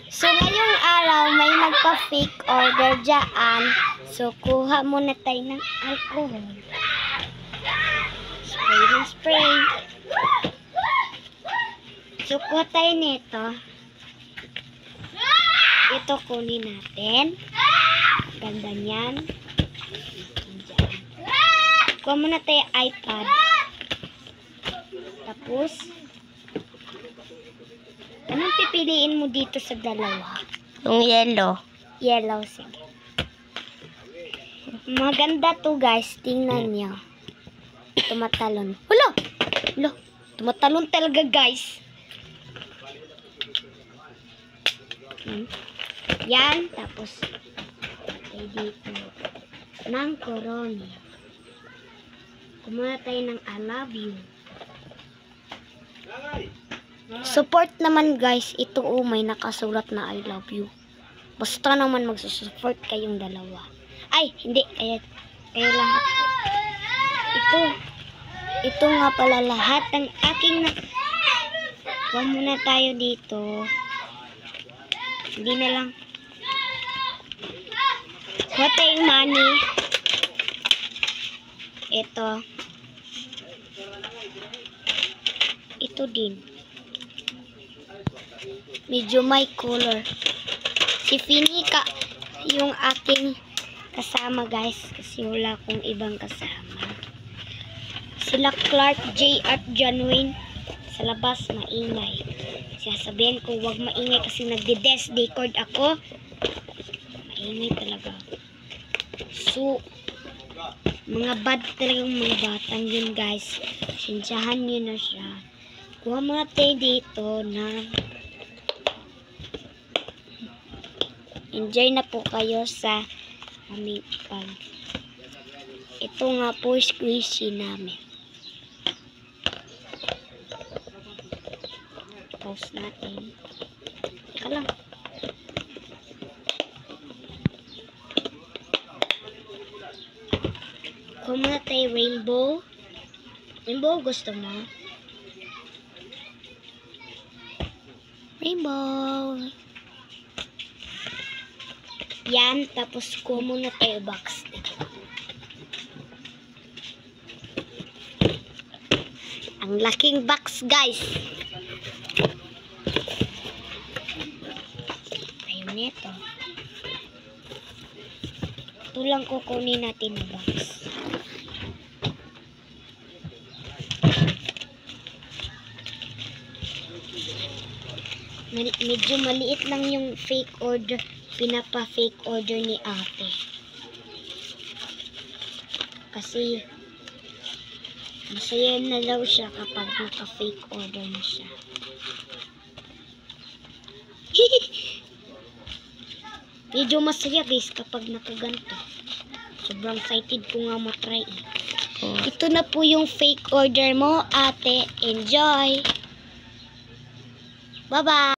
So, ngayong araw, may nagpa-fake order dyan. So, kuha muna tayo ng alcohol. Spray ng spray. So, kuha tayo nito. Ito kunin natin. Ganda niyan. Diyan. Kuha muna tayo iPad. Tapos, anong pipiliin mo dito sa dalawa? Yung yellow. Yellow, sige. Maganda to guys. Tingnan niyo. Tumatalon. Hala! Hala! Tumatalon talaga guys. Yan. Tapos, tayo dito. Ng corona. Kumuha tayo ng I love you. Support naman guys. Ito may nakasulat na I love you. Basta naman magsusupport kayong dalawa. Ay, hindi. Kayo lahat. Ito nga pala lahat ng aking Kuha muna tayo dito. Hindi na lang. Kuha tayong money. Ito din. Medyo may color. Si Finika yung aking kasama guys. Kasi wala akong ibang kasama. Sila Clark, J at John Wayne sa labas maingay. Sasabihin ko wag maingay kasi nagde-decord ako. Maingay talaga. So, mga bad talagang mga batang yun guys. Sinsyahan nyo na siya. Kuha muna tayo dito na enjoy na po kayo sa aming pag. Ito nga po squishy namin. Pause natin. Teka lang. Kuha muna tayo rainbow. Rainbow gusto mo? Rainbow. Yan. Tapos kuha muna tayo box. Ang laking box guys. Tayo nito. Ito lang kukunin natin na box. Medyo maliit lang yung fake order, pinapa-fake order ni ate. Kasi masaya na daw siya kapag naka-fake order na siya. Medyo masaya guys kapag nakaganto. Sobrang excited ko nga matry eh. Ito na po yung fake order mo, ate. Enjoy! Bye-bye!